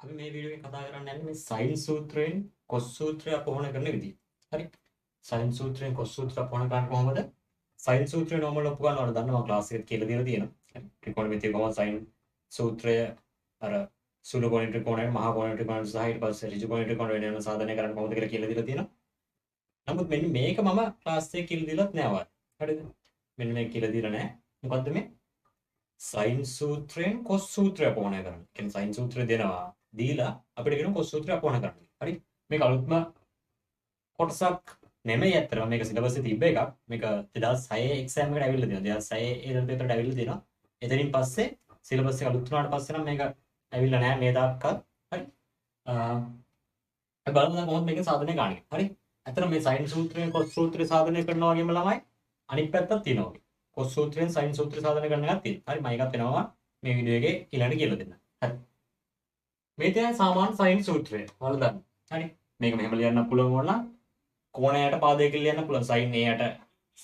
අපි මේ වීඩියෝ එකේ කතා කරන්න යන්නේ මේ සයින් සූත්‍රයෙන් කොස් සූත්‍රය අපෝහණ කරන විදිහ. හරි. සයින් සූත්‍රයෙන් කොස් සූත්‍රය අපෝහණ කරන්නේ කොහොමද? සයින් සූත්‍රය නෝමල් ඔප්පු ගන්නවද දන්නවා මම ක්ලාස් එකේ කියලා දීලා තියෙනවා. හරි. ත්‍රිකෝණමිතිය කොහොමද සයින් සූත්‍රය අර සුළු කෝණ ත්‍රිකෝණයට මහා කෝණ ත්‍රිකෝණයට සහ ඊට පස්සේ ඍජු කෝණ ත්‍රිකෝණ වෙන වෙනම සාධනය කරන්න කොහොමද කියලා දීලා තියෙනවා. නමුත් මෙන්න මේක මම ක්ලාස් එකේ කියලා දීලත් නෑ ඔයාලට. හරිද? මෙන්න මේක කියලා දීලා නෑ. මොකද්ද මේ? සයින් සූත්‍රයෙන් කොස් සූත්‍රය අපෝහණය කරන්න. කියන්නේ සයින් සූත්‍රය දෙනවා. දීලා අපිට කියන කොස් සූත්‍රය අපෝහණ කරන්න. හරි. මේක අලුත්ම කොටසක් නෙමෙයි ඇත්තටම මේක සිලබස් එකේ තිබ්බ එකක්. මේක 2006 එක්සෑම් එකට ඇවිල්ලා තියෙනවා. 2006 ඒ පේපරට ඇවිල්ලා තියෙනවා. එතනින් පස්සේ සිලබස් එක අලුත් වුණාට පස්සේ නම් මේක ඇවිල්ලා නැහැ මේ දායකත්. හරි. බලන්න කොහොමද මේක සාධනය ගන්න. හරි. ඇත්තට මේ සයින් සූත්‍රයෙන් කොස් සූත්‍රය සාධනය කරනවා වගේම ළමයි අනිත් පැත්තක් තියෙනවා. කොස් සූත්‍රයෙන් සයින් සූත්‍රය සාධනය කරන එකක් තියෙනවා. හරි. මම ඒකත් වෙනවා මේ වීඩියෝ එකේ ඊළඟට කියලා දෙන්න. හරි. මේ තමයි සාමාන්‍ය සයින් සූත්‍රය. ඔයාලා දන්න. හරි. මේක මෙහෙම ලියන්න පුළුවන් වුණා. කෝණයට පාදයක ලියන්න පුළුවන්. sin A යට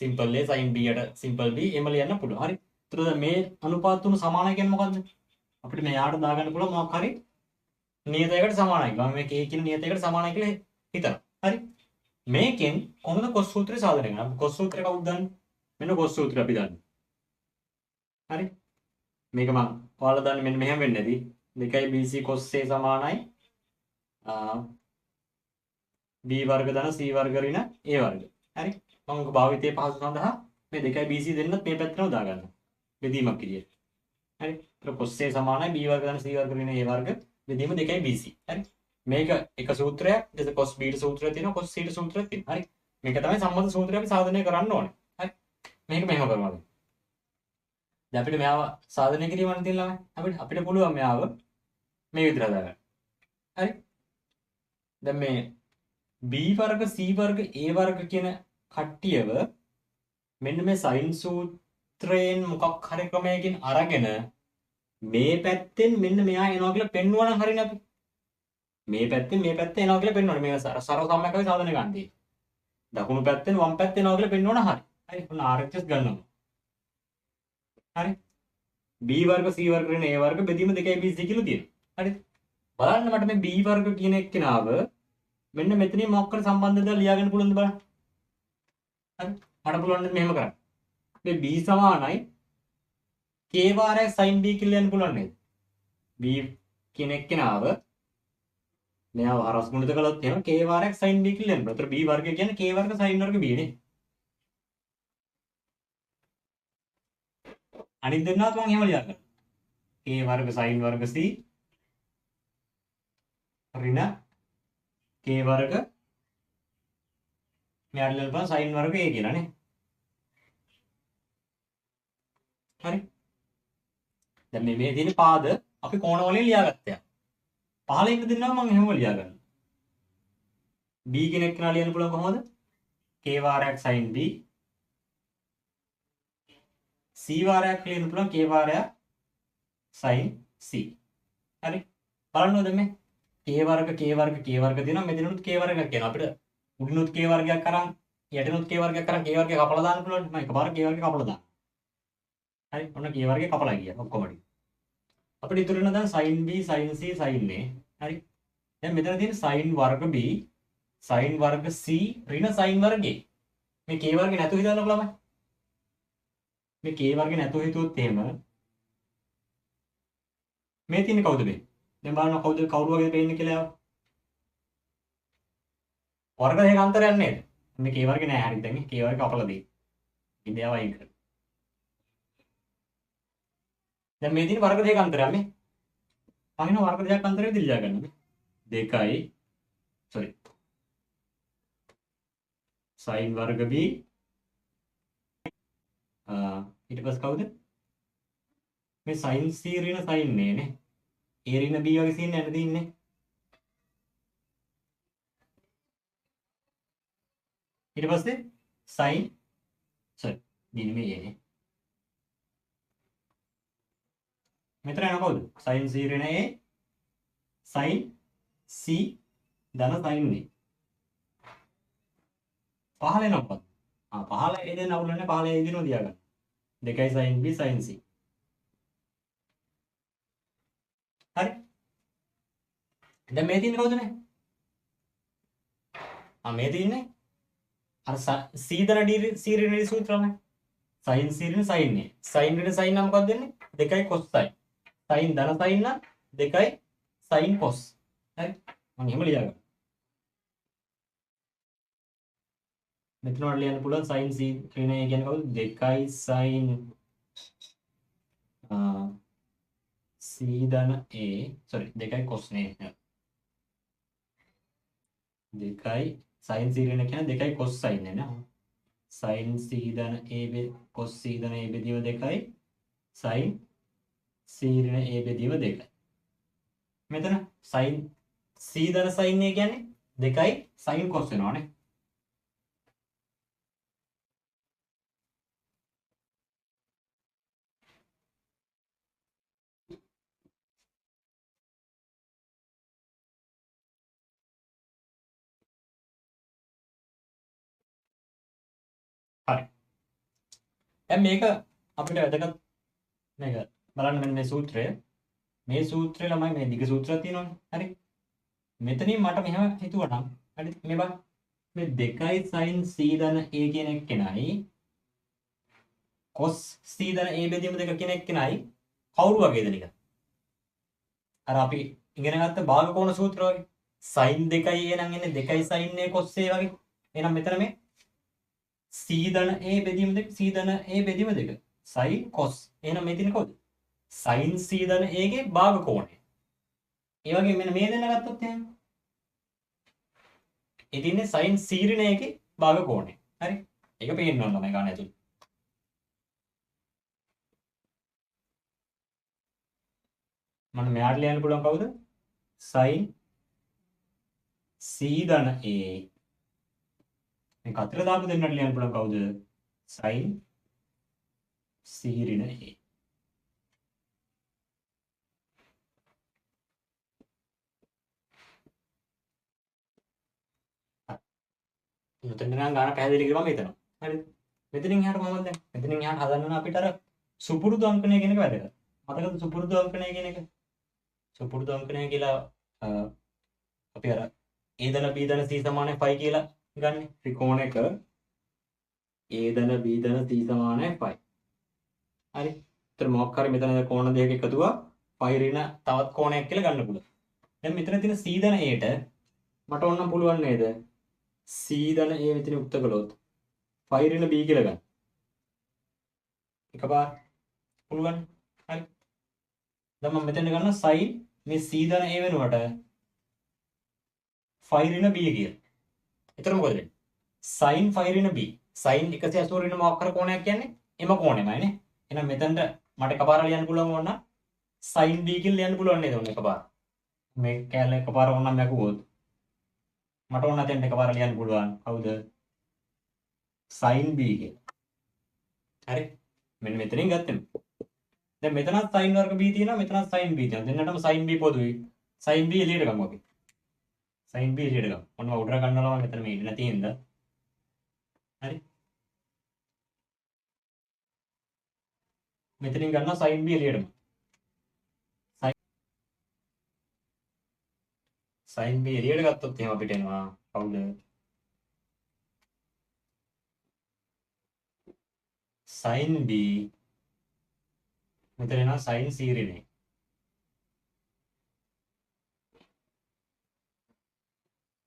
simple A, sin B යට simple B එහෙම ලියන්න පුළුවන්. හරි. ඒතර මේ අනුපාත තුන සමානයි කියන්නේ මොකද්ද? අපිට මෙයාට දාගන්න පුළුවන් මොකක් හරි නියතයකට සමානයි. මම මේක A කියන නියතයකට සමානයි කියලා හිතනවා. හරි. මේකෙන් කොහොමද කොස් සූත්‍රය සාධනය කරන්නේ? අපි කොස් සූත්‍රය කවුද දන්නේ? මෙන්න කොස් සූත්‍රය අපි දන්නේ. හරි. මේක මම ඔයාලා දන්නේ මෙන්න මෙහෙම වෙන්නේ නැති. 2 BC cos A සමානයි b වර්ග ධන c වර්ග ඍණ a වර්ග. හරි. මම ඔක භාවිතයේ පහසු සඳහා මේ 2 BC දෙන්නත් මේ පැත්තටම දාගන්නවා. බෙදීමක් විදියට. හරි. ඒතර cos A සමානයි b වර්ග ධන c වර්ග ඍණ a වර්ග බෙදීම 2 BC. හරි. මේක එක සූත්‍රයක්. ඊට cos B ට සූත්‍රයක් තියෙනවා cos C ට සූත්‍රයක් තියෙනවා. හරි. මේක තමයි සම්බන්ධ සූත්‍රය අපි සාධනය කරන්න ඕනේ. හරි. මේක මෙහෙම කරනවා. දැන් අපිට මෙයාව සාධනය කිරීමක් තියෙන ළමයි. අපිට පුළුවන් මෙයාව මේ විදිහට හදාගන්න. හරි. දැන් මේ b වර්ග c වර්ග a වර්ග කියන කට්ටියව මෙන්න මේ සයින් සූත්‍රයෙන් මොකක් හරි ක්‍රමයකින් අරගෙන මේ පැත්තෙන් මෙන්න මෙයා එනවා කියලා පෙන්වනවා නම් හරිනේ අපි. මේ පැත්තෙන් මේ පැත්ත එනවා කියලා පෙන්වනවා. මේක සරල සම්මයකයි සාධනය ගන්න තියෙන්නේ. දකුණු පැත්තෙන් වම් පැත්ත එනවා කියලා පෙන්වනවා හරි. හරි. ඔන්න RHS ගන්නවා. හරි. b වර්ග c වර්ග ඍණ a වර්ග බෙදීම 2bc කියලා තියෙනවා. හරිද? බලන්න මට මේ b වර්ග කියන එක්කෙනාව මෙන්න මෙතනින් මොකක් කර සම්බන්ධද ලියාගන්න පුළුවන්ද බලන්න. හරි. මට පුළුවන් නේද මෙහෙම කරන්න. මේ b සමානයි k වාරයක් sin b කියලා ලියන්න පුළුවන් නේද? b කියන එක්කෙනාව මෙයාව හරස් ගුණිත කළොත් එහෙම k වාරයක් sin b කියලා ලියන්න පුළුවන්. ඒතර b වර්ගය කියන්නේ k වර්ග sin වර්ග b නේ. අනිත් දෙන්නාත් මම එහෙම ලියා ගන්නවා. k වර්ග sin වර්ග c ඍණ k වර්ග මෙයාට ලියන්න පුළුවන් sin වර්ග a කියලා නේ. හරි. දැන් මේ තියෙන පාද අපි කෝණ වලින් ලියාගත්තා. පහළ ඉන්න දෙන්නා මම එහෙම ලියා ගන්නවා. b කෙනෙක් කෙනා ලියන්න පුළුවන් කොහොමද? k වාරයක් sin b c වාරයක් ලියන්න පුළුවන් k වාරයක් sin c. හරි. බලන්න ඕනේ මේ k වර්ග තියෙනවා මෙතනනුත් k වර්ගයක් කියනවා. අපිට උඩිනුත් k වර්ගයක් අරන් යටිනුත් k වර්ගයක් අරන් k වර්ගය කපලා දාන්න පුළුවන්. මම එකපාර k වර්ගය කපලා දාන්න. හරි. ඔන්න k වර්ගය කපලා ගියා ඔක්කොම ටික. අපිට ඉතුරු වෙන දැන් sin b sin c sin a. හරි. දැන් මෙතන තියෙන sin වර්ග b sin වර්ග c ඍණ sin වර්ග a. මේ k වර්ගය නැතුව හිතන්නකො ළමයි. මේ k වර්ගය නැතුව හිතුවොත් එහෙම මේ තියෙන්නේ කවුද මේ? දැන් බලන්න කවුරු වගේද පේන්නේ කියලා. වර්ග දෙක අන්තරයක් නේද? මේ k වර්ගය නෑ හරිද? දැන් k වර්ගය කපලා දෙයි. ඉන්දියාව අයින් කරලා. දැන් මේ තියෙන වර්ග දෙක අන්තරයක් මේ. අහින වර්ග දෙකක් අන්තරේ දිලියා ගන්න මේ. 2යි sin වර්ග b ඊට පස්සේ කවුද? මේ sin c ඍණ sin a නේ. a ඍණ b වගේ සීන් නැද්ද ඉන්නේ? ඊට පස්සේ sin b නෙමෙයි a නේ. මෙතන යන කවුද? sin c ඍණ a sin c ධන sin a. පහල එනවා. පහල එදෙන අවුල නැහැ. පහල එදිනව තියාගන්න. 2යි sin b sin c. හරි. දැන් මේ තියෙන්නේ කවුදනේ? මේ තියෙන්නේ අර සීදන සීරින සූත්‍රමයි. sin සීරින sin නේ. sin රින sin නම් මොකක්ද දෙන්නේ? 2යි cos sin. sin ධන sin නම් 2යි sin cos. හරි. මම එහෙම ලියගන්නවා. මෙතන වල ලියන්න පුළුවන් sin සීරින කියන්නේ කවුද? 2යි sin සීදන a sorry 2යි cos නේ. 2යි sin සීරින කියන්නේ 2යි cos sin නේ නේ. sin සීදන a cos සීදන a බෙදීම 2යි sin සීරින a බෙදීම 2යි. මෙතන sin සීදන sin a කියන්නේ 2යි sin cos වෙනවානේ. හරි. දැන් මේක අපිට වැදගත් මේක බලන්න මෙන්න මේ සූත්‍රය. මේ සූත්‍රය ළමයි මේ දිග සූත්‍රයක් තියෙනවනේ. හරි. මෙතනින් මට මෙහෙම හිතුවා නම් හරි මේ බලන්න. මේ 2යි sin සීදන a කියන එක්කෙනයි cos සීදන a බෙදීම 2 කියන එක්කෙනයි කවුරු වගේද නිකන්? අර අපි ඉගෙන ගත්ත භාග කෝණ සූත්‍රය වගේ. sin 2යි a නම් එන්නේ 2යි sin a cos a වගේ. එහෙනම් මෙතන මේ සීදන a බෙදීම 2 සීදන a බෙදීම 2 sin cos. එහෙනම් මේ තියෙන්නේ කවුද? sin සීදන a ගේ භාග කෝණය. ඒ වගේ මෙන්න මේ දෙන්න ගත්තොත් එහෙනම් ඒ තින්නේ sin සීරින a ගේ භාග කෝණය. හරි. ඒක පේන්න ඕන තමයි ගන්න ඇතුළේ. මම මෙයාට ලියන්න පුළුවන් කවුද? sin සීදන a මේ කතර දාපු දෙන්නට ලියන්න පුළුවන් කවුද? sin සීරින a. මෙතන නම් ගන්න පැහැදිලි කියලා මම හිතනවා. හරිද? මෙතනින් එහාට කොහොමද දැන්? මෙතනින් එහාට හදන්න අපිට අර සුපුරුදු අංකණය කියන එක වැදගත්. මතකද සුපුරුදු අංකණය කියන එක? සුපුරුදු අංකණය කියලා අපි අර a ධන b ධන c සමානයි 5 කියලා ගන්න. ත්‍රිකෝණයක a ධන b ධන c සමානයි 5. හරි. ඒතර මොකක් හරි මෙතන කෝණ දෙකක එකතුව 5 ඍණ තවත් කෝණයක් කියලා ගන්න පුළුවන්. දැන් මෙතන තියෙන c ධන a ට මට ඕනම් පුළුවන් නේද? c ධන a මෙතන උක්ත කළොත් 5 ඍණ b කියලා ගන්න. එකපාර පුළුවන්. හරි. දැන් මම මෙතන ගන්න sin මේ c ධන a වෙනුවට 5 ඍණ b කියලා. එතන මොකද වෙන්නේ? sin 5 ඍණ b. sin 180 ඍණ මොකක් කර කෝණයක් කියන්නේ? එම කෝණයමයි නේ. එහෙනම් මෙතනට මට එකපාර ලියන්න පුළුවන් වුණා sin b කියලා ලියන්න පුළුවන් නේද? ඔන්න එකපාර. මේ කැලේ එකපාර ඕනම් මැකුවොත් මට ඕන නැතෙන් එකපාර ලියන්න පුළුවන්. කවුද? sin b කියලා. හරි. මෙන්න මෙතනින් ගත්තෙම. දැන් මෙතනත් sin වර්ග b තියෙනවා, මෙතනත් sin b තියෙනවා. දෙන්නටම sin b පොදුයි. sin b එළියට ගමු අපි. sin b එළියට ගමු. ඔන්න උඩර ගන්නවා මෙතන මේ ඉන්න තියෙනද? හරි. මෙතනින් ගන්නවා sin b එළියටම. sin b එළියට ගත්තොත් එහෙම අපිට එනවා කවුද? sin b මෙතන එනවා sin සීරිනේ.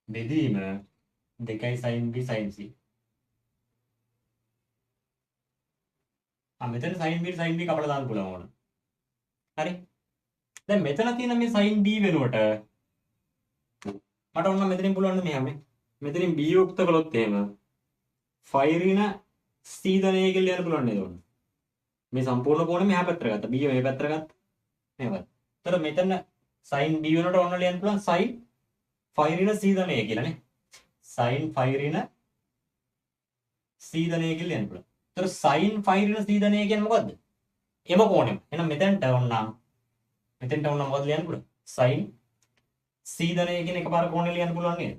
බෙදීම 2යි sin b sin c. මෙතන sin b sin b කපලා දාන්න පුළුවන් ඕන. හරි. දැන් මෙතන තියෙන මේ sin b වෙනුවට මට ඕන මෙතනින් පුළුවන් මෙහම මෙතනින් b යුක්ත කළොත් එහෙම 5 ඍණ c ධන a කියලා ලියන්න පුළුවන් නේද ඕන. මේ සම්පූර්ණ කෝණය මෙහා පැත්තට ගත්තා. b මේ පැත්තට ගත්තා. මේවත්. ඒතර මෙතන sin b වෙනුවට ඕන ලියන්න පුළුවන් sin 5 ඍණ c ධන a කියලා නේ. sin 5 ඍණ c ධන a කියලා ලියන්න පුළුවන්. ඒතර sin 5 ඍණ c ධන a කියන්නේ මොකද්ද? එම කෝණයම. එහෙනම් මෙතෙන්ට ඕන මොකද ලියන්න පුළුවන්? sin c ධන a කියන එකපාර කෝණය ලියන්න පුළුවන් නේද?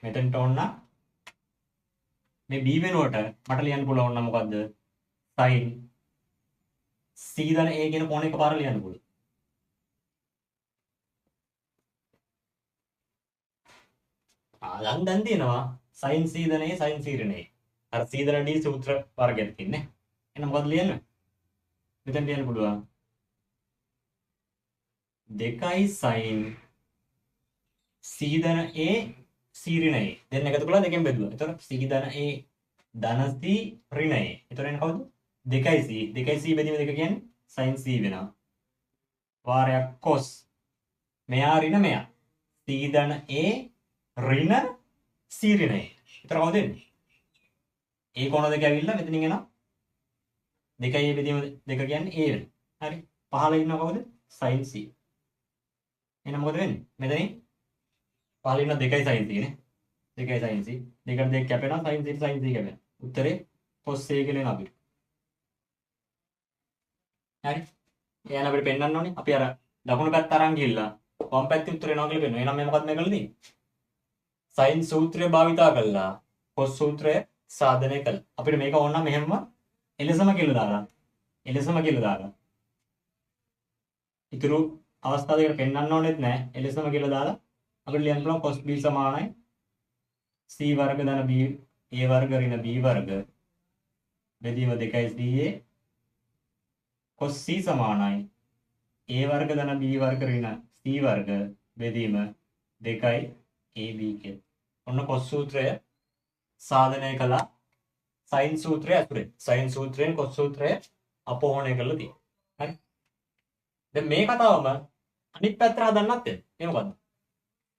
මෙතෙන්ට ඕන මේ b වෙනුවට මට ලියන්න පුළුවන් නම් මොකද්ද? sin c ධන a කියන කෝණය එකපාර ලියන්න පුළුවන්. දැන් තියෙනවා sin සීදනේ sin සීරණේ. අර සීදන d සූත්‍ර වර්ගයක් තියෙන්නේ. එහෙනම් මොකද ලියන්නේ? මෙතෙන් ලියන්න පුළුවන් 2 sin සීදන a සීරිණ a. දෙන්න එකතු කළා දෙකෙන් බෙදුවා. එතකොට සීදන a ධන c ඍණ a. එතකොට එන්නේ කවුද? 2c. 2c බෙදීම 2 කියන්නේ sin c වෙනවා. වාරයක් cos. මෙයා ඍණ මෙයා. සීදන a ඍණ c ඍණ a. එතකොට කවුද එන්නේ? ඒ කොන දෙක ඇවිල්ලා මෙතනින් එනවා 2a බෙදීම 2 කියන්නේ a වෙනවා. හරි. පහළ ඉන්නව කවුද? sin c. එහෙනම් මොකද වෙන්නේ? මෙතනින් පහළ ඉන්න 2යි sin c නේ. 2යි sin c. දෙකට දෙක කැපෙනවා sin c sin c කැපෙනවා. උත්තරේ cos a කියලා එනවා අපිට. හරි. එහෙනම් අපිට පෙන්වන්න ඕනේ අපි අර දකුණු පැත්ත අරන් ගිහිල්ලා වම් පැත්තේ උත්තර එනවා කියලා පෙන්වනවා. එහෙනම් මේ මොකක්ද මේ කරලා තියෙන්නේ? sin සූත්‍රය භාවිතා කළා cos සූත්‍රය සාධනය කළා. අපිට මේක ඕන නම් මෙහෙම එලෙසම කියලා දාලා. එලෙසම කියලා දාලා. ඊතුරු අවස්ථා දෙකට පෙන්වන්න ඕනෙත් නැහැ. එලෙසම කියලා දාලා අපිට ලියන්න පුළුවන් cos b සමානයි c වර්ග ධන b a වර්ග ඍණ b වර්ග බෙදීම 2ca cos c සමානයි a වර්ග ධන b වර්ග ඍණ c වර්ග බෙදීම 2ab කියලා. ඔන්න cos සූත්‍රය සාධනය කළා sin සූත්‍රය ඇතුලේ. sin සූත්‍රයෙන් cos සූත්‍රය අපෝහණය කරලා තියෙනවා. හරි. දැන් මේ කතාවම අනිත් පැත්තට හදන්නත් වෙනවා. ඒ මොකද්ද?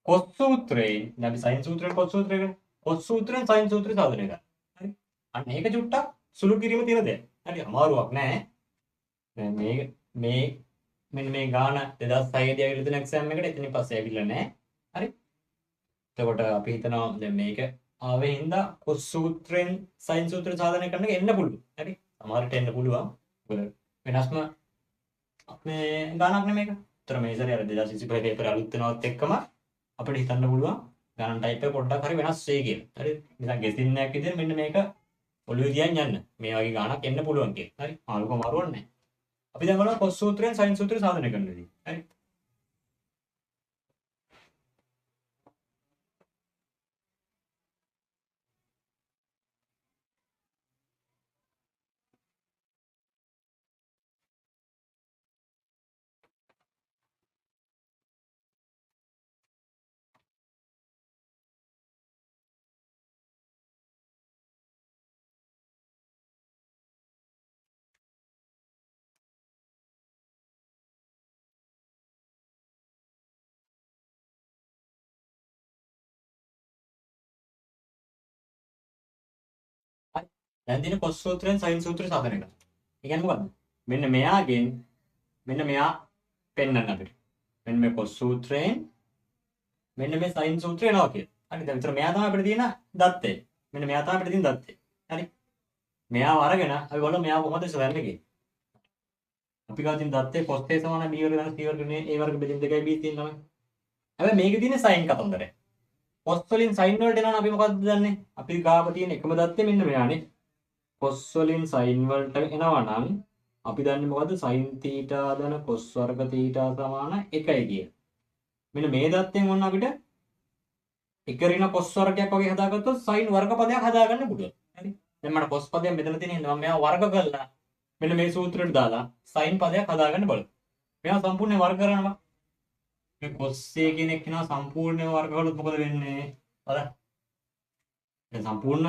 cos සූත්‍රයෙන් දැන් අපි sin සූත්‍රයෙන් cos සූත්‍රයකට cos සූත්‍රයෙන් sin සූත්‍රය සාධනය කරා. හරි. අන්න ඒක චුට්ටක් සුළු කිරීම තියෙන දෙයක්. හරි අමාරුවක් නෑ. දැන් මේ මෙන්න මේ ගාන 2006 දී ඇවිල්ලා තියෙන එක්සෑම් එකට එතනින් පස්සේ ඇවිල්ලා නෑ. හරි. එතකොට අපි හිතනවා දැන් මේක ආවේ හින්දා cos සූත්‍රයෙන් sin සූත්‍රය සාධනය කරන්න එක එන්න පුළුවන්. හරි. සමහරට එන්න පුළුවන්. මොකද වෙනස්ම මේ ගානක් නෙමේක. උතර මේ සැරේ අර 2025 පේපර් අලුත් වෙනවත් එක්කම අපිට හිතන්න පුළුවන් ගණන් ටයිප් එක පොඩ්ඩක් හරි වෙනස් වෙයි කියලා. හරි. නිකන් ගෙසින්නයක් විදිහට මෙන්න මේක ඔළුවේ තියන් යන්න. මේ වගේ ගානක් එන්න පුළුවන් කියලා. හරි. මාරුවක් නැහැ. අපි දැන් බලමු cos සූත්‍රයෙන් sin සූත්‍රය සාධනය කරන්න විදිහ. හරි. හරි. දැන් තියෙන cos සූත්‍රයෙන් sin සූත්‍රය සාධනය කරන්න. ඒ කියන්නේ මොකද්ද? මෙන්න මෙයාගෙන් මෙන්න මෙයා පෙන්වන්න අපිට. මෙන්න මේ cos සූත්‍රයෙන් මෙන්න මේ sin සූත්‍රය එනවා කියලා. හරි. දැන් විතර මෙයා තමයි අපිට තියෙන දත්තේ. මෙන්න මෙයා තමයි අපිට තියෙන දත්තේ. හරි. මෙයාව අරගෙන අපි බලමු මෙයා කොහොමද සොයන්නේ කියලා. අපි ගාව තියෙන දත්තේ cos a සමාන b වර්ග ධන c වර්ග නේ a වර්ග බෙදීම 2b තියෙනවා. හැබැයි මේකේ තියෙන sin කතන්දරය. cos වලින් sin වලට එනවා නම් අපි මොකද්ද දන්නේ? අපි ගාව තියෙන එකම දත්තේ මෙන්න මෙයානේ. cos වලින් sin වලට එනවා නම් අපි දන්නේ මොකද්ද? sin θ ධන cos වර්ග θ සමාන 1යි කියලා. මෙන්න මේ දත්තෙන් වොන්න අපිට එක ඍණ cos වර්ගයක් වගේ හදාගත්තොත් sin වර්ග පදයක් හදාගන්න පුළුවන්. හරි. දැන් මට cos පදයක් මෙතන තියෙන හින්දා මම මෙයා වර්ග කරලා මෙන්න මේ සූත්‍රයට දාලා sin පදයක් හදාගන්න බලමු. මෙයා සම්පූර්ණයෙන් වර්ග කරනවා. මේ cos a කියන එක කෙනා සම්පූර්ණයෙන් වර්ග කළොත් මොකද වෙන්නේ? බලන්න. දැන් සම්පූර්ණ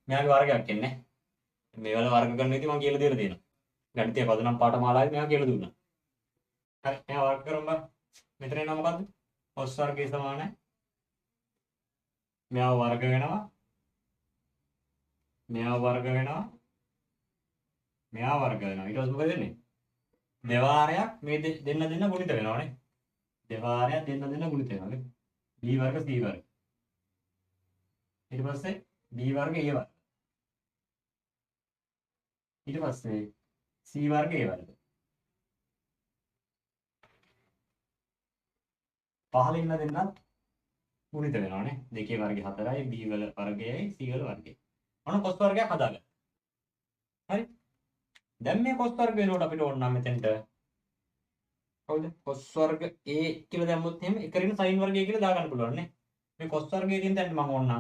මෙයාගේ වර්ගයක් එන්නේ. මේවල වර්ග කරන විදිහ මම කියලා දෙලා තියෙනවා. ගණිතය පදනම් පාඨමාලාවේ මෙයා කියලා දුන්නා. හරි. මෙයා වර්ග කරමු. මෙතන එනවා මොකද්ද? cos වර්ගය සමානයි. මෙයා වර්ග වෙනවා. මෙයා වර්ග වෙනවා. මෙයා වර්ග වෙනවා. ඊට පස්සේ මොකද වෙන්නේ? දෙවාරයක් මේ දෙන්න ගුණිත වෙනවානේ. දෙවාරයක් දෙන්න ගුණිත වෙනවා නේ. b වර්ග c වර්ග. ඊට පස්සේ b වර්ග a වර්ග. ඊට පස්සේ c වර්ග a වර්ග. පහළ ඉන්න දෙන්නත් ගුණිත වෙනවානේ. 2 වර්ගය 4යි b වල වර්ගයයි c වල වර්ගයයි. මොන cos වර්ගයක් හදාගන්න. හරි. දැන් මේ cos වර්ග වෙනකොට අපිට ඕන නම් මෙතෙන්ට කවුද? cos වර්ග a කියලා දැම්මොත් එහෙම එක ඍණ sin වර්ගය කියලා දාගන්න පුළුවන් නේ. මේ cos වර්ගයේ තියෙන තැනට මම ඕන්න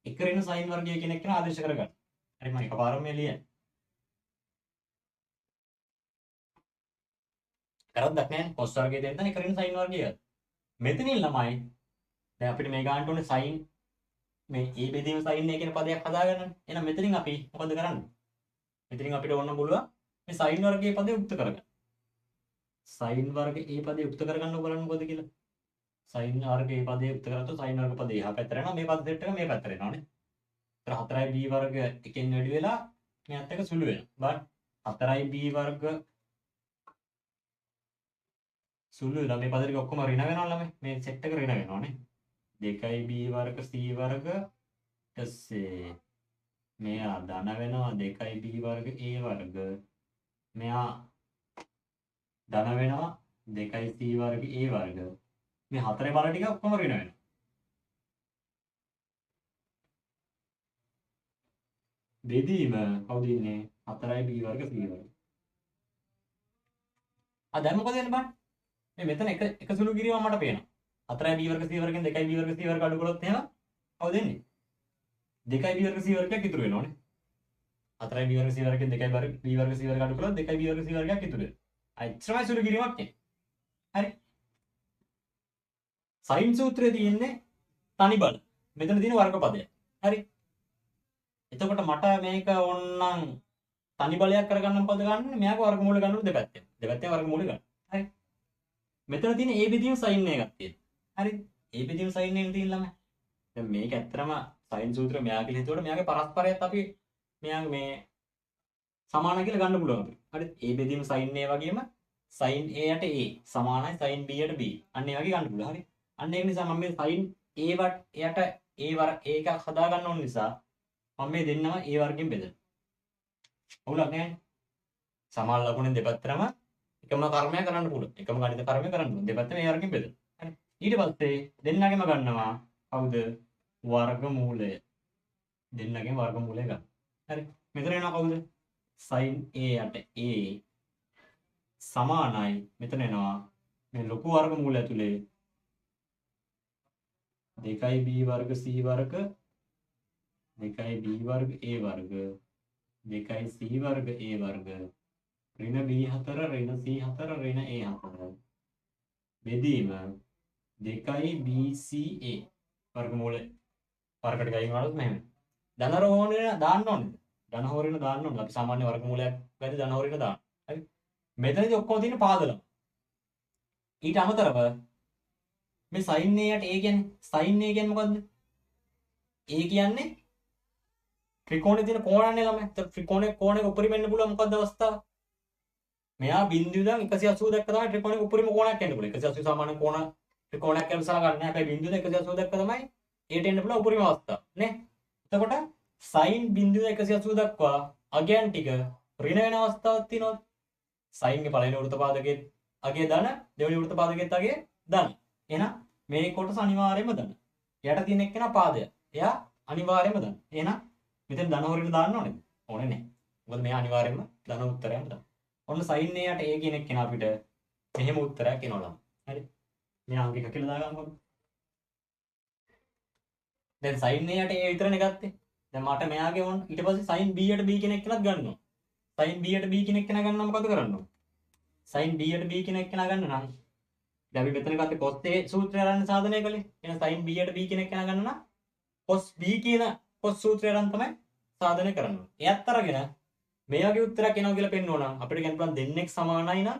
එක ඍණ sin වර්ගය කියන එක ආදේශ කරගන්න. හරි මම එකපාරම මේ ලියන්නේ. කරද්දක් නැහැ cos වර්ගයේ තියෙන තැන එක ඍණ sin වර්ගය. මෙතනින් ළමයි දැන් අපිට මේ ගන්නට ඕනේ sin මේ a බෙදීම sin a කියන පදයක් හදාගන්න. එහෙනම් මෙතනින් අපි මොකද කරන්නේ? මෙතනින් අපිට ඕන බලුවා මේ sin වර්ගයේ පදේ යුක්ත කරගන්න. sin වර්ග a පදේ යුක්ත කරගන්න බලන්න මොකද කියලා. sin වර්ග a පදේ යුක්ත කරගත්තොත් sin වර්ග පදේ එහා පැත්තට යනවා මේ පද සෙට් එක මේ පැත්තට එනවානේ. ඒතර 4b වර්ග එකෙන් වැඩි වෙලා මෙයත් එක සුළු වෙනවා. බත් 4b වර්ග සුළු වෙලා මේ පද ටික ඔක්කොම ඍණ වෙනවා ළමයි. මේ සෙට් එක ඍණ වෙනවානේ. 2b වර්ග c වර්ග ඊටසේ මෙයා ධන වෙනවා 2b වර්ග a වර්ග මෙයා ධන වෙනවා 2c වර්ග a වර්ග මේ හතරේ බල ටික ඔක්කොම ඍණ වෙනවා. බෙදීම කවුද ඉන්නේ 4b වර්ග c වර්ග. දැන් මොකද වෙන්නේ බලන්න. මේ මෙතන එක සුළු කිරීමක් මට පේනවා. 4b වර්ග c වර්ගෙන් 2b වර්ග c වර්ග අඩු කළොත් එහෙම කවුද එන්නේ? 2b වර්ග c වර්ගයක් ඉතුරු වෙනවනේ. 4b වර්ග c වර්ගෙන් 2b වර්ග c වර්ග අඩු කළොත් 2b වර්ග c වර්ගයක් ඉතුරු වෙනවා. අයිච්චරමයි සුළු කිරීමක් නේ. හරි. sin සූත්‍රයේ තියෙන්නේ තනි බල. මෙතන තියෙන වර්ග පදයක්. හරි. එතකොට මට මේක ඕනනම් තනි බලයක් කරගන්න පද ගන්න මෙයාගේ වර්ගමූල ගන්න ඕනේ දෙපැත්තෙන්. දෙපැත්තෙන් වර්ගමූල ගන්න. හරි. මෙතන තියෙන a බෙදීම sin එකක් තියෙනවා. හරි. a බෙදීම sin එකෙන් තියෙන ළමයි. දැන් මේක ඇත්තටම sin සූත්‍රය මෙයා කියලා හිතුවට මෙයාගේ පරස්පරයත් අපි මෙයා මේ සමාන කියලා ගන්න පුළුවන් අපිට. හරි. a බෙදීම sin a වගේම sin a යට a සමානයි sin b යට b. අන්න ඒ වගේ ගන්න පුළුවන්. හරි. අන්න ඒක නිසා මම මේ sin a යට a වර්ග එකක් හදා ගන්න ඕන නිසා මම මේ දෙන්නම a වර්ගයෙන් බෙදනවා. ඔවුලක් නැහැ. සමාන ලකුණෙන් දෙපැත්තටම එකම කර්මයක් කරන්න පුළුවන්. එකම ගණිත කර්මයක් කරන්න පුළුවන්. දෙපැත්තම a වර්ගයෙන් බෙදනවා. හරි. ඊට පස්සේ දෙන්නගෙම ගන්නවා කවුද? වර්ගමූලය. දෙන්නගෙම වර්ගමූලය ගන්න. හරි. මෙතන එනවා කවුද? sin a යට a සමානයි මෙතන එනවා මේ ලොකු වර්ගමූලය ඇතුලේ 2b වර්ග c වර්ග 2b වර්ග a වර්ග 2c වර්ග a වර්ග ඍණ b4 ඍණ c4 ඍණ a4 බෙදීම 2bca වර්ගමූල වර්ග ටික අයින් කරනොත් මෙහෙම ධනරෝහණය දාන්න ඕනේ. ධනහෝරණ දාන්න ඕනේ. අපි සාමාන්‍ය වර්ගමූලයක් වැඩි ධනහෝරණ දාන්න. හරි. මෙතනදී ඔක්කොම තියෙන පාදලම. ඊට අමතරව මේ sin a යට a කියන්නේ sin a කියන්නේ මොකද්ද? a කියන්නේ ත්‍රිකෝණේ තියෙන කෝණන්නේ ළමයි. ඒත් ත්‍රිකෝණේ කෝණයක උපරිම වෙන්න පුළුවන් මොකද්ද අවස්ථාව? මෙයා බිඳුව ඉඳන් 180 දක්වා තමයි ත්‍රිකෝණයක උපරිම කෝණයක් එන්න පුළුවන්. 180 සමාන කෝණ ත්‍රිකෝණයක් කියලා සලකන්නේ නැහැ. හැබැයි බිඳුව 180 දක්වා තමයි ඒට එන්න පුළුවන් උපරිම අවස්ථාව. නේ? එතකොට sin බිඳුව 180 දක්වා අගයන් ටික ඍණ වෙන අවස්ථාවක් තියෙනවා. sin ගේ පළවෙනි වෘත්ත පාදකයේ අගය ධන, දෙවෙනි වෘත්ත පාදකයේත් අගය ධන. එහෙනම් මේ කොටස අනිවාර්යයෙන්ම ධන. යට තියෙන එක්කෙනා පාදය. එයා අනිවාර්යයෙන්ම ධන. එහෙනම් මෙතන ධන හොරින දාන්න ඕනේද? ඕනේ නැහැ. මොකද මෙයා අනිවාර්යයෙන්ම ධන උත්තරයක් දාන්න. ඔන්න sin a යට a කියන එක්කෙනා අපිට මෙහෙම උත්තරයක් එනවා. හරි. මේ අංක එක කියලා දාගන්නකො. දැන් sin a යට a විතරනේ ගත්තේ. දැන් මට මෙයාගේ ඕන ඊට පස්සේ sin b යට b කියන එක්කෙනත් ගන්නවා. sin b යට b කියන එක්කෙනා ගන්නවා මොකද කරන්න ඕන? sin b යට b කියන එක්කෙනා ගන්න නම් දැන් අපි මෙතන ගත්තේ cos a සූත්‍රය අරන් සාධනය කළේ. එහෙනම් sin b යට b කියන එක්කෙනා ගන්න නම් cos b කියන cos සූත්‍රය අරන් තමයි සාධනය කරන්න ඕන. එයත් අරගෙන මේ වගේ උත්තරයක් එනවා කියලා පෙන්වනවා නම් අපිට කියන්න පුළුවන් දෙන්නෙක් සමානයි නම්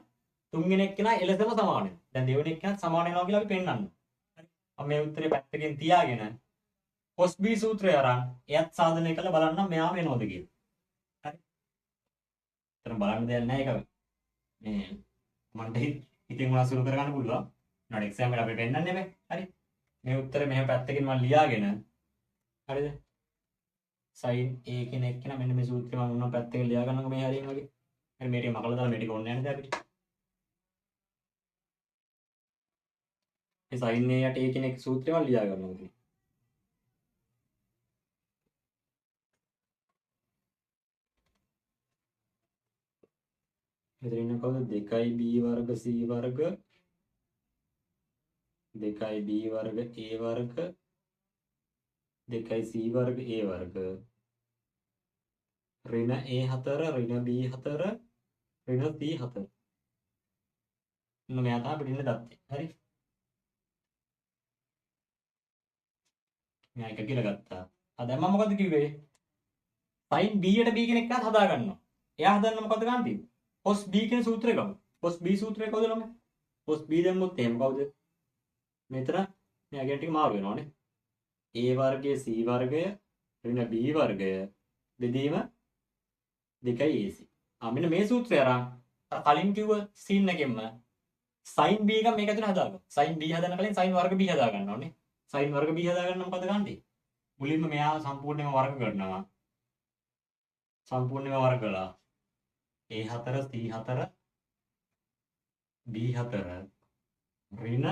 තුන්වෙනි එක්කෙනා එලෙසම සමාන වෙනවා. දැන් දෙවෙනි එක්කෙනාත් සමාන වෙනවා කියලා අපි පෙන්වන්න. හරි. අපි මේ උත්තරේ පැත්තකින් තියාගෙන cos b සූත්‍රය අරන් එයත් සාධනය කරලා බලන්න මෙයා වෙනවද කියලා. හරි. එතන බලන්න දෙයක් නැහැ ඒක. මේ මන්ට ඉතින් මොනවා සුළු කරගන්න පුළුවන්. නඩ එක්සෑම් එකට අපි පෙන්නන්නේ මේ. හරි. මේ උත්තරේ මෙහෙම පැත්තකින් මම ලියාගෙන හරිද? sin a කියන එක කියන මෙන්න මේ සූත්‍රය මම මොනවා පැත්තකින් ලියා ගන්නකො මේ හරියම වගේ. හරි මේ ටික මකලා දාලා මේ ටික ඕනේ නැහැ නේද අපිට? මේ sin a යට a කියන එක සූත්‍රය මම ලියා ගන්නවා. මෙතන ඉන්න කවුද 2b වර්ග c වර්ග 2b වර්ග a වර්ග 2යි c වර්ග a වර්ග ඍණ a4 ඍණ b4 ඍණ c4. මෙයා තමයි අපිට ඉන්න දත්තේ. හරි. මෙයා එක කියලා ගත්තා. දැන් මම මොකද කිව්වේ? sin b යට b කෙනෙක් එකත් හදා ගන්නවා. එයා හදන්න මොකද ගන්න තියෙන්නේ? cos b කියන සූත්‍රය ගමු. cos b සූත්‍රය කවුද ළමයි? cos b දැම්මොත් එහෙම කවුද? මෙතන මෙයා කියන ටික මාරු වෙනවානේ. a වර්ගයේ c වර්ගය ඍණ b වර්ගය බෙදීම 2යි ac. මෙන්න මේ සූත්‍රය අරන් කලින් කිව්ව සීන් එකෙන්ම sin b එක මේක ඇතුලේ හදාගන්න. sin b හදන්න කලින් sin වර්ග b හදා ගන්න ඕනේ. sin වර්ග b හදා ගන්න මොකද ගන්නේ? මුලින්ම මෙයා සම්පූර්ණයෙන්ම වර්ග කරනවා. සම්පූර්ණයෙන්ම වර්ග කළා. a4 c4 b4 ඍණ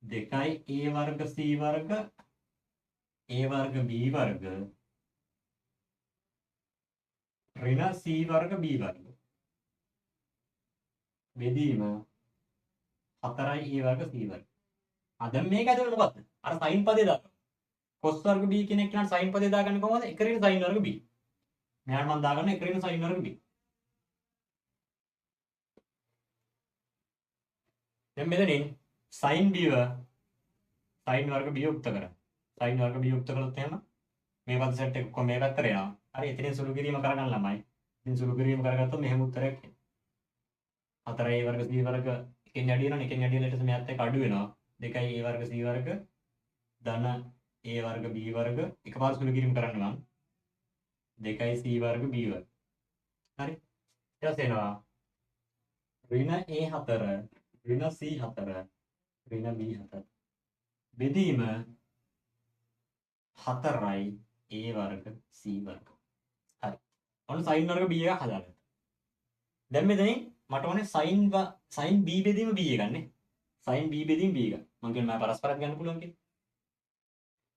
2යි a වර්ග c වර්ග a වර්ග b වර්ග ඍණ c වර්ග b වර්ග බෙදීම 4යි a වර්ග c වර්ග. දැන් මේක ඇතුළේ මොකද්ද? අර sin පදේ දාගන්න. cos වර්ග b කියන එක නම් sin පදේ දාගන්නේ කොහොමද? 1 ඍණ sin වර්ග b. මෙයාට මම දාගන්න 1 ඍණ sin වර්ග b. දැන් මෙතනින් sin b ව sin වර්ග b යුක්ත කරා. sin වර්ග b යුක්ත කළොත් එහෙම මේ පද සෙට් එක කොහොම මේ පැත්තට යනවා. හරි එතනින් සුළු කිරීම කරගන්න ළමයි. ඉතින් සුළු කිරීම කරගත්තොත් මෙහෙම උත්තරයක් එනවා. 4a වර්ග c වර්ග එකෙන් යඩි වෙනවා. එකෙන් යඩි වෙලා ඊට පස්සේ මෙයාත් එක්ක අඩු වෙනවා. 2යි a වර්ග c වර්ග ධන a වර්ග b වර්ග එකපාර සුළු කිරීම කරන්න මම 2යි c වර්ග b වර්ග. හරි ඊට පස්සේ එනවා ඍණ a4 ඍණ c4 ඍණ b4 බෙදීම 4යි a වර්ග c වර්ග. හරි. ඔන්න sin වර්ග b එක හදාගත්තා. දැන් මෙතනින් මට ඕනේ sin b බෙදීම b එකක් නේ. sin b බෙදීම b එක. මම කියන්නේ මම පරස්පරයක් ගන්න පුළුවන් කියලා.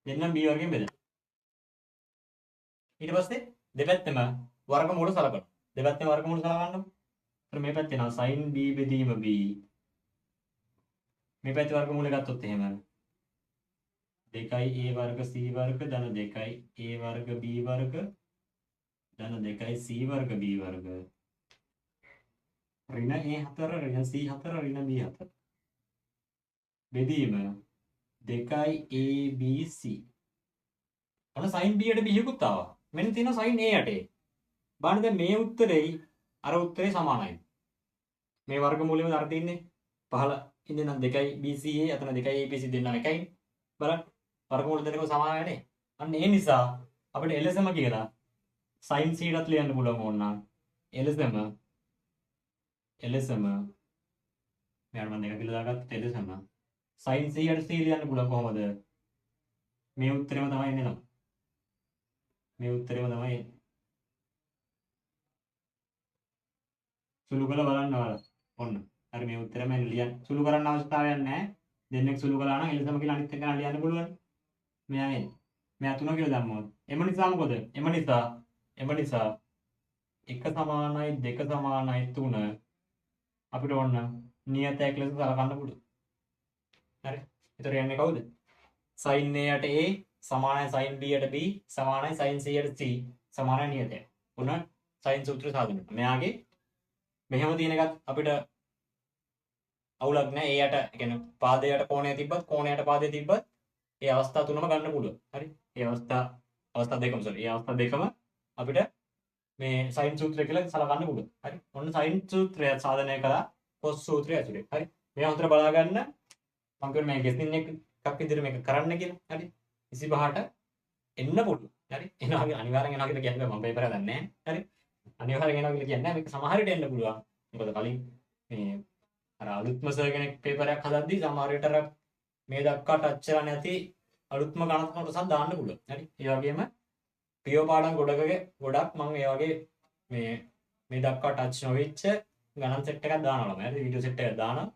දෙන්නම් b වර්ගයෙන් බෙදන්න. ඊට පස්සේ දෙපැත්තම වර්ගමූල සලකනවා. දෙපැත්තම වර්ගමූල සලකන්නකො. එතන මේ පැත්තේ නම් sin b බෙදීම b. මේ පැත්තේ වර්ගමූල ගත්තොත් එහෙම 2යි a වර්ග c වර්ග ධන 2යි a වර්ග b වර්ග ධන 2යි c වර්ග b වර්ග ඍණ a4 ඍණ c4 ඍණ b4 බෙදීම 2යි a b c. ඔන්න sin b යට b යකුත් ආවා. මෙන්න තියෙන sin a යට a. බලන්න දැන් මේ උත්තරේයි අර උත්තරේ සමානයි. මේ වර්ගමූලෙම අර තින්නේ පහළ ඉඳන් නම් 2යි bca අතන 2යි abc දෙන්නම එකයි. බලන්න වර්ගමූල දෙකම සමාන නේ. අන්න ඒ නිසා අපිට LSM කියලා sin c ටත් ලියන්න පුළුවන් ඕන නම් LSM මෙයාට මම දෙක කියලා දාගත්ත LSM sin c යට c ලියන්න පුළුවන් කොහොමද? මේ උත්තරේම තමයි එන්නේ නේද? මේ උත්තරේම තමයි එන්නේ. සුළු කරලා බලන්න ඔයාලා. ඔන්න. හරි මේ උත්තරේම ලියන්න. සුළු කරන්න අවශ්‍යතාවයක් නැහැ. දෙන්නෙක් සුළු කළා නම් LSM කියලා අනිත් එක ගන්න ලියන්න පුළුවන්. මෙයා එන්නේ. මෙයා 3 කියලා දැම්මොත්. එම නිසා මොකද? එම නිසා 1 සමානයි 2 සමානයි 3 අපිට ඕන නියතයක් ලෙස සලකන්න පුළුවන්. හරි. ඒතර යන්නේ කවුද? sin a යට a සමානයි sin b යට b සමානයි sin c යට c සමානයි නියතය. උන sin සූත්‍රය සාධනය. මෙයාගේ මෙහෙම තියෙන එකත් අපිට අවුලක් නැහැ. ඒ යට කියන්නේ පාදයට කෝණය තිබ්බත් කෝණයට පාදය තිබ්බත් ඒ අවස්ථා තුනම ගන්න පුළුවන්. හරි. ඒ අවස්ථා දෙකම ඒ අවස්ථා දෙකම අපිට මේ sin සූත්‍රය කියලා සලකන්න පුළුවන්. හරි. ඔන්න sin සූත්‍රය සාධනය කළා cos සූත්‍රය ඇතුලේ. හරි. මේ හොඳට බලා ගන්න. මම කියන්නේ මේ ගෙස්නින් එකක් විදිහට මේක කරන්න කියලා. හරි. 25ට එන්න පුළුවන්. හරි. එනවා අනිවාර්යෙන් එනවා කියලා කියන්නේ මම පේපර් එක දන්නේ නැහැ. හරි. අනිවාර්යෙන් එනවා කියලා කියන්නේ මේක සමහර විට එන්න පුළුවන්. මොකද කලින් මේ අර අලුත්ම සර් කෙනෙක් පේපර් එකක් හදද්දී සමහර විට අර මේ දක්වා ටච් වෙලා නැති අලුත්ම ගණන් කොටසක් දාන්න පුළුවන්. හරි. ඒ වගේම පියෝ පාඩම් ගොඩක් මම ඒ වගේ මේ දක්වා ටච් නොවෙච්ච ගණන් සෙට් එකක් දානවා ළමයි. හරි. වීඩියෝ සෙට් එකක් දානවා.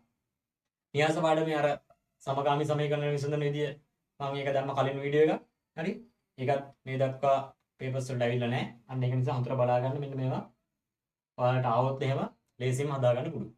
න්‍යාස පාඩමේ අර සමගාමී සමීකරණ විසඳන විදිය මම ඒක දැම්ම කලින් වීඩියෝ එක. හරි. ඒකත් මේ දක්වා පේපර්ස් වලට ඇවිල්ලා නැහැ. අන්න ඒක නිසා හොඳට බලා ගන්න මෙන්න මේවා. ඔයාලට ආවොත් එහෙම ලේසියෙන්ම හදා ගන්න පුළුවන්.